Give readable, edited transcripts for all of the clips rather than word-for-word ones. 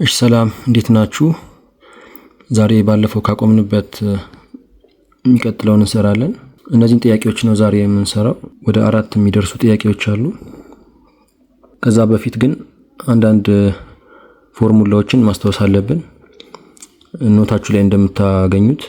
እሺ ሰላም እንዴት ናችሁ? ዛሬ ባለፈው ካቆምንበት የሚቀጥለውን እንሰራለን። እነዚህን ጥያቄዎች ነው ዛሬ የምንሰራው። ወደ 4 የሚደርሱ ጥያቄዎች አሉ። ከዛ በፊት ግን አንዳንድ ፎርሙላዎችን ማስተዋወስ አለብን። ኖታችሁ ላይ እንደምታገኙት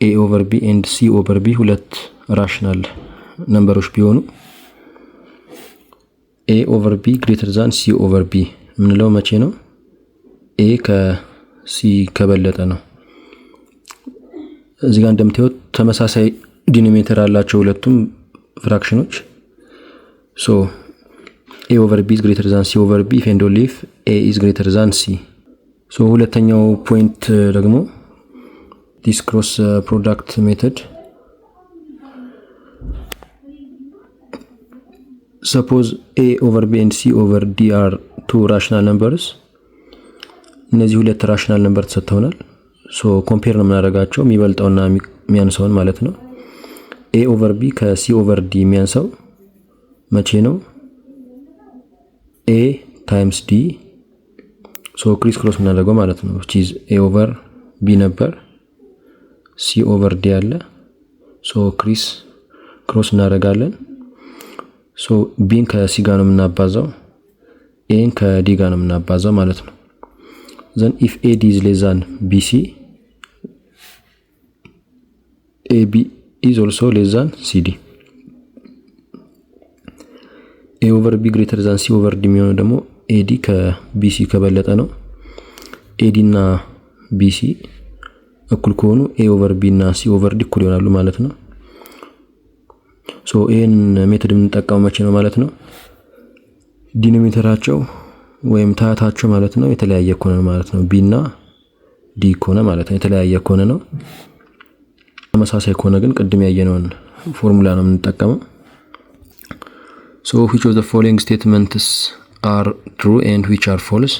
a/b and c/b ሁለት ራሽናል ነምበሮች ቢሆኑ a/b greater than c/b ምንለው መቼ ነው? a ከc ከበለጠ ነው። እዚህ ጋር እንደምታዩት ተመሳሳይ ዲኖሚኔተር አላቸው ሁለቱም ፍራክሽኖች። so a/b is greater than c/b if and only if a is greater than c. so ሁለተኛው ፖይንት ደግሞ this cross product method. suppose a/b and c/d are two rational numbers. እነዚህ ሁለት ራሽናል ነምበር ተሰጥተውናል። ሶ ኮምፔር ነው የምናደርጋቸው የሚበልጠውና የሚያንሰውን ማለት ነው። a/b ከc/d የሚያንሰው መቼ ነው? a times d ሶ ክሪስ ክሮስ እናደርገው ማለት ነው። which is a/b ነበር c/d አለ። ሶ ክሪስ ክሮስ እናደርጋለን። ሶ b ከc ጋር ነው የምናባዛው a ከd ጋር ነው የምናባዛው ማለት ነው። then if AD is less than BC, AB is also less than CD. a/b greater than c/d የሚሆነው ደግሞ AD ከBC ከበለጠ ነው። AD እና BC እኩል ከሆኑ a/b እና c/d እኩል ይሆናሉ ማለት ነው። ሶ ይሄን ሜተድ የምንጠቀመው መቼ ነው ማለት ነው? ዲኖሚኔተራቸው ወይም ታታቸው ማለት ነው የተለያየ ከሆነ ማለት ነው። b እና d ከሆነ ማለት ነው የተለያየ ከሆነ ነው። ተመሳሳይ ከሆነ ግን ቅድም ያየነውን ፎርሙላ ነው የምንጠቀመው። so which of the following statements are true and which are false?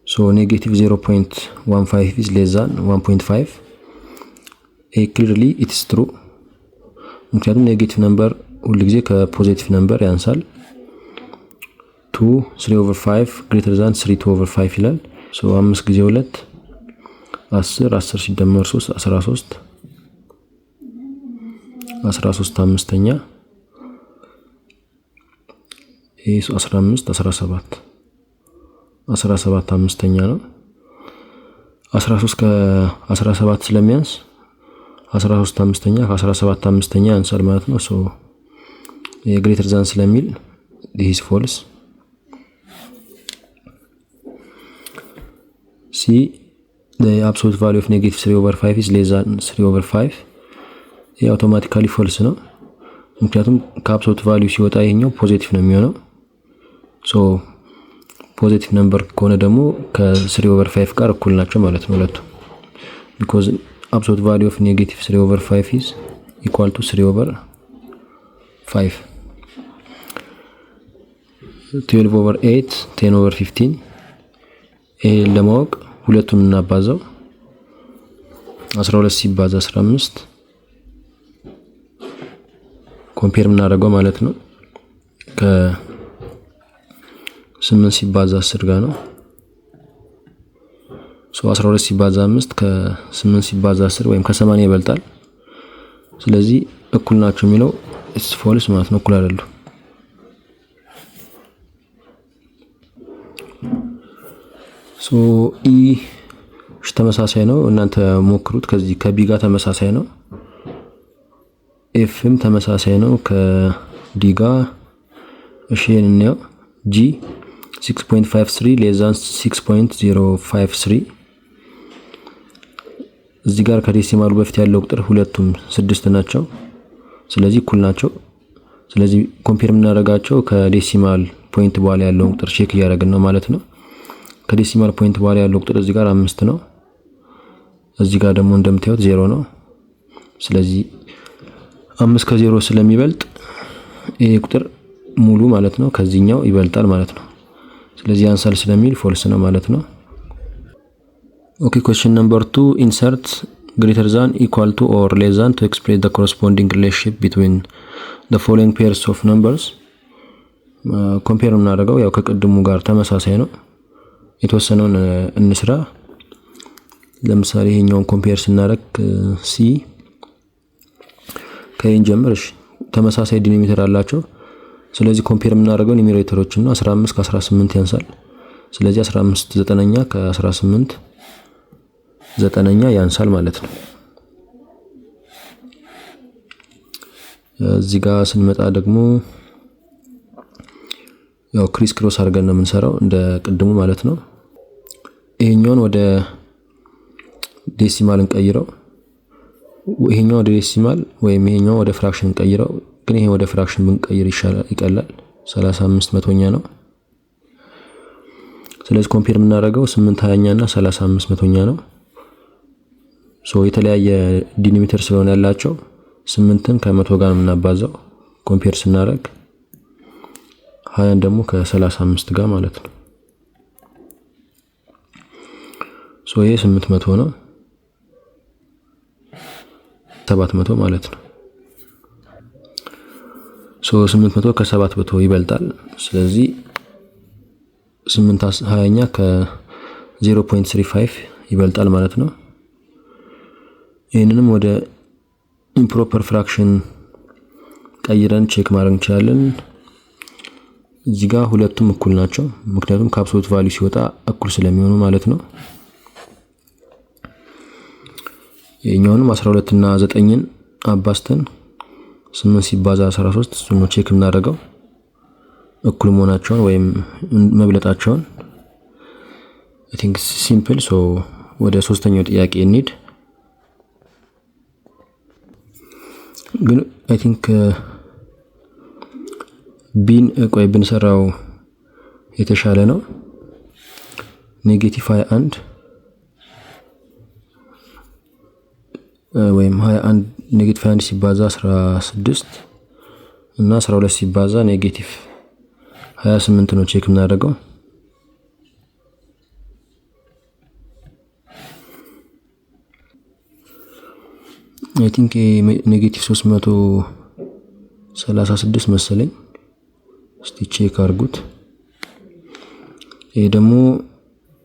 so negative 0.15 is less than 1.5. clearly it is true. ምክንያቱም ኔጌቲቭ ነምበር ሁሉ ጊዜ ከፖዚቲቭ ነምበር ያንሳል። 2 3/5 greater than 3/5 ይላል። so 5 ጊዜ 2 10 10 ሲደመር 3 13 13 አምስተኛ ይሄ 15 17 17 አምስተኛ ነው። 13 ከ17 ስለሚያንስ 13 አምስተኛ ከ17 አምስተኛ ያንሳል ማለት ነው። so greater than ስለሚል this is false. C the absolute value of negative 3/5 is less than 3/5. ይሄ አውቶማቲካሊ ፎልስ ነው። ምክንያቱም ከአብሶሉት ቫልዩ ሲወጣ ይሄኛው ፖዚቲቭ ነው የሚሆነው። ሶ ፖዚቲቭ ነምበር ከሆነ ደግሞ ከ3/5 ጋር እኩል ናቸው ማለት ነው ሁለቱ። because absolute value of negative 3/5 is equal to 3/5. 12/8 10/15 ይሄ ለማወቅ ሁለቱን እናባዛው 12 ሲባዛ 15 ኮምፔር እናደርገው ማለት ነው። ከ8 ሲባዛ 10 ጋር ነው። ሶ 12 ሲባዛ 5 ከ8 ሲባዛ 10 ወይም ከ80 ይበልጣል። ስለዚህ እኩል ናቸው የሚለው it's false ማለት ነው። እኩል አይደሉም። ሶ ኢ ተመሳሳይ ነው። እናንተ ሞክሩት። ከዚህ ከቢ ጋር ተመሳሳይ ነው። ኤፍም ተመሳሳይ ነው ከዲ ጋር። እሺ እንየው። ጂ 6.53 less than 6.053 እዚህ ጋር ከዴሲማሉ በፊት ያለው ቁጥር ሁለቱም 6 ናቸው። ስለዚህ እኩል ናቸው። ስለዚህ ኮምፔር የምናደርጋቸው ከዴሲማል ፖይንት በኋላ ያለው ቁጥር ቼክ እያደረግን ነው ማለት ነው። ከዴሲማል ፖይንት በኋላ ያለው ቁጥር እዚህ ጋር 5 ነው። እዚህ ጋር ደግሞ እንደምታዩት 0 ነው። ስለዚህ 5 ከ0 ስለሚበልጥ ይሄ ቁጥር ሙሉ ማለት ነው ከዚህኛው ይበልጣል ማለት ነው። ስለዚህ ያንሳል ስለሚል ፎልስ ነው ማለት ነው። ኦኬ question number 2 insert greater than equal to or less than to express the corresponding relationship between the following pairs of numbers. ኮምፔር የምናደርገው ያው ከቅድሙ ጋር ተመሳሳይ ነው። የተወሰነውን እንስራ። ለምሳሌ ይሄኛውን ኮምፔር ስናደርግ ሲ ከኤን ጀምር ተመሳሳይ ዲኖሚኔተር አላቸው። ስለዚህ ኮምፔር የምናደርገው ኒሜሬተሮችን ነው። 15 ከ18 ያንሳል። ስለዚህ 15 ዘጠነኛ ከ18 ዘጠነኛ ያንሳል ማለት ነው። እዚህ ጋር ስንመጣ ደግሞ ያው ክሪስ ክሮስ አድርገን ነው የምንሰራው እንደ ቅድሙ ማለት ነው። ይሄኛውን ወደ ዴሲማል እንቀይረው። ይሄኛው ወደ ዴሲማል ወይም ይሄኛው ወደ ፍራክሽን እንቀይረው። ግን ይሄ ወደ ፍራክሽን ብንቀይር ይቀላል። 35 መቶኛ ነው። ስለዚህ ኮምፔር የምናደርገው 8 20ኛ እና 35 መቶኛ ነው። የተለያየ ዲኖሚኔተር ስለሆነ ያላቸው 8ን ከመቶ ጋር የምናባዛው ኮምፔር ስናደርግ 20ን ደግሞ ከ35 ጋር ማለት ነው። ይሄ 800 ነው። 700 ማለት ነው። 800 ከ700 ይበልጣል። ስለዚህ 8 20ኛ ከ0.35 ይበልጣል ማለት ነው። ይሄንንም ወደ ኢምፕሮፐር ፍራክሽን ቀይረን ቼክ ማድረግ እንችላለን። እዚህ ጋር ሁለቱም እኩል ናቸው፣ ምክንያቱም ከአብሶሉት ቫልዩ ሲወጣ እኩል ስለሚሆኑ ማለት ነው። ይሄኛውንም 12 እና 9ን አባስተን 8 ሲባዛ 13 እሱን ነው ቼክ እናደርገው እኩል መሆናቸውን ወይም መብለጣቸውን። አይ ቲንክ ሲምፕል። ወደ ሶስተኛው ጥያቄ እንሂድ። ግን አይ ቲንክ ቢን ቆይ ብንሰራው የተሻለ ነው። ኔጌቲቭ 21 ወይም 21 ኔጌቲቭ 21 ሲባዛ 16 እና 12 ሲባዛ ኔጌቲቭ 28 ነው ቼክ እናደርገው። አይ ቲንክ ኔጌቲቭ 336 መሰለኝ። እስቲ ቼክ አድርጉት። ይሄ ደግሞ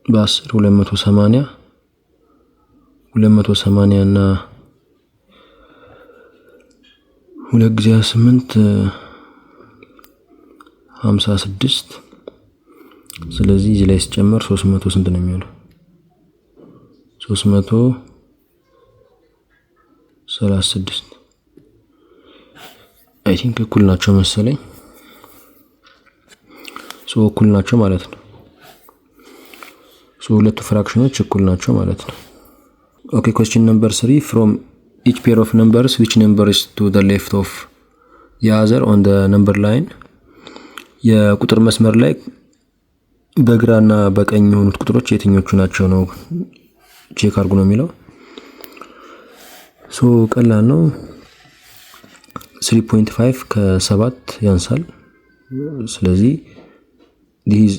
በ10 280 እና 2 ጊዜ 8 56። ስለዚህ እዚህ ላይ ሲጨመር 300 ስንት ነው የሚሆነው? 336 አይ ቲንክ እኩል ናቸው መሰለኝ። እኩል ናቸው ማለት ነው። ሁለቱ ፍራክሽኖች እኩል ናቸው ማለት ነው። ኦኬ question number 3 from each pair of numbers which number is to the left of the other on the number line? የቁጥር መስመር ላይ በግራና በቀኝ የሆኑት ቁጥሮች የትኞቹ ናቸው ነው ቼክ አድርጉ ነው የሚለው። ቀላል ነው። 3.5 ከ7 ያንሳል። ስለዚህ this is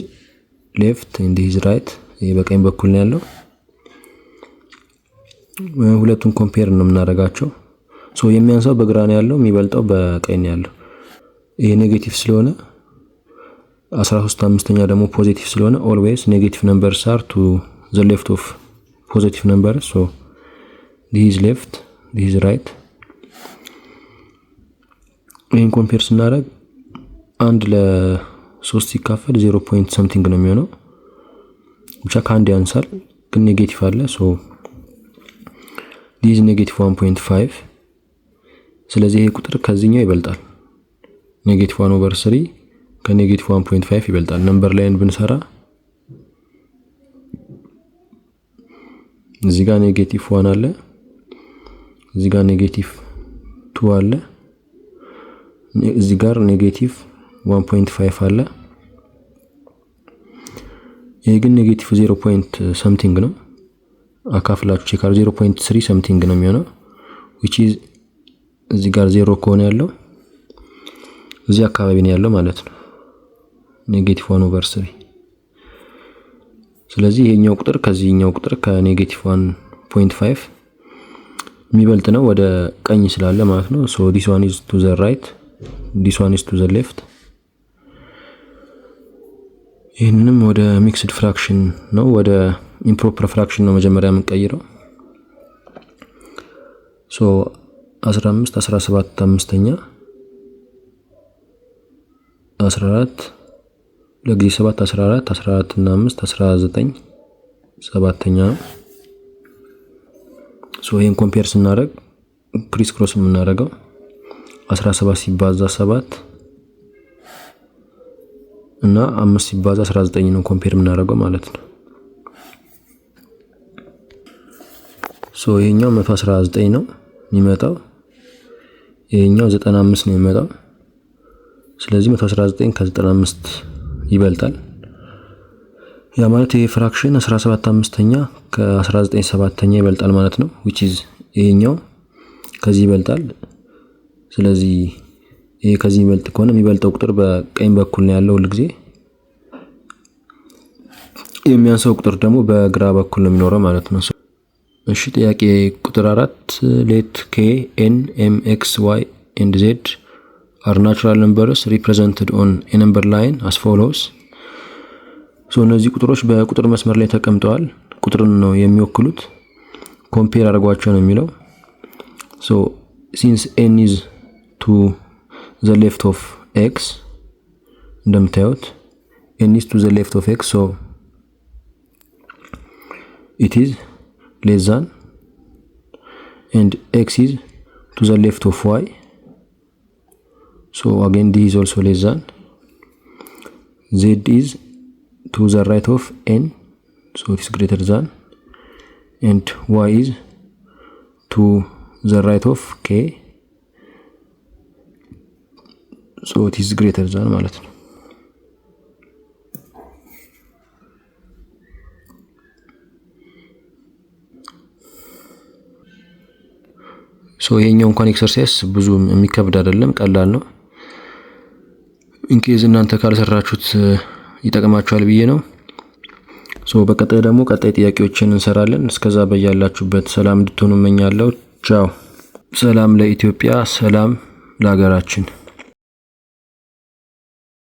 left and this is right። ይሄ በቀኝ በኩል ነው ያለው። ሁለቱን ኮምፔር ነው የምናደርጋቸው። የሚያንሳው በግራ ነው ያለው፣ የሚበልጠው በቀኝ ነው ያለው። ይሄ ኔጌቲቭ ስለሆነ 13/5ኛ ደግሞ ፖዚቲቭ ስለሆነ always negative numbers are to the left of positive numbers. this is left, this is right። ይሄን ኮምፔር ስናደርግ 1 ለ3 ሲካፈል 0 point something ነው የሚሆነው። ብቻ ከአንድ ያንሳል ግን ኔጌቲቭ አለ። this is negative 1.5። ስለዚህ ይሄ ቁጥር ከዚህኛው ይበልጣል። negative 1/3 ከኔጌቲቭ 1.5 ይበልጣል። ነምበር ላይን ብንሰራ እዚህ ጋር ኔጌቲቭ 1 አለ፣ እዚህ ጋር ኔጌቲቭ 2 አለ፣ እዚህ ጋር ኔጌቲቭ 1.5 አለ። ይሄ ግን ኔጌቲቭ 0 point something ነው። አካፍላችሁ ቼክ አድርጉ። 0.3 something ነው የሚሆነው which is እዚህ ጋር 0 ከሆነ ያለው እዚህ አካባቢ ነው ያለው ማለት ነው። ኔጌቲቭ 1/3። ስለዚህ ይሄኛው ቁጥር ከዚህኛው ቁጥር ከኔጌቲቭ 1.5 የሚበልጥ ነው ወደ ቀኝ ስላለ ማለት ነው። this one is to the right, this one is to the left። ይህንንም ወደ ሚክስድ ፍራክሽን ነው ወደ ኢምፕሮፐር ፍራክሽን ነው መጀመሪያ የምንቀይረው። ሶ 15 17 አምስተኛ 14 ለጊዜ 7 14 14 እና 5 19 ሰባተኛ። ሶ ይሄን ኮምፔር ስናደርግ ክሪስ ክሮስ የምናደርገው 17 ሲባዛ 7 እና 5 ሲባዛ 19 ነው ኮምፔር የምናደርገው ማለት ነው። ሶ ይሄኛው 119 ነው የሚመጣው፣ ይሄኛው 95 ነው የሚመጣው። ስለዚህ 119 ከ95 ይበልጣል። ያ ማለት ይሄ ፍራክሽን 17 አምስተኛ ከ19 ሰባተኛ ይበልጣል ማለት ነው። which is ይሄኛው ከዚህ ይበልጣል። ስለዚህ ይሄ ከዚህ ይበልጥ ከሆነ የሚበልጠው ቁጥር በቀኝ በኩል ነው ያለው ሁሉ ጊዜ፣ የሚያንሰው ቁጥር ደግሞ በግራ በኩል ነው የሚኖረው ማለት ነው። እሺ ጥያቄ ቁጥር 4 let k n m x y and z are natural numbers represented on a number line as follows. እነዚህ ቁጥሮች በቁጥር መስመር ላይ ተቀምጠዋል፣ ቁጥርን ነው የሚወክሉት። ኮምፔር አድርጓቸው ነው የሚለው። since n is to the left of x, እንደምታዩት n is to the left of x, so it is less than, and x is to the left of y, so again this is also less than. Z is to the right of n, so it is greater than, and y is to the right of k, so it is greater than ማለት ነው። ይሄኛው እንኳን ኤክሰርሳይዝ ብዙ የሚከብድ አይደለም፣ ቀላል ነው። ኢንኬዝ እናንተ ካልሰራችሁት ይጠቅማችኋል ብዬ ነው። በቀጣይ ደግሞ ቀጣይ ጥያቄዎችን እንሰራለን። እስከዛ በያላችሁበት ሰላም እንድትሆኑ እመኛለሁ። ቻው። ሰላም ለኢትዮጵያ፣ ሰላም ለሀገራችን።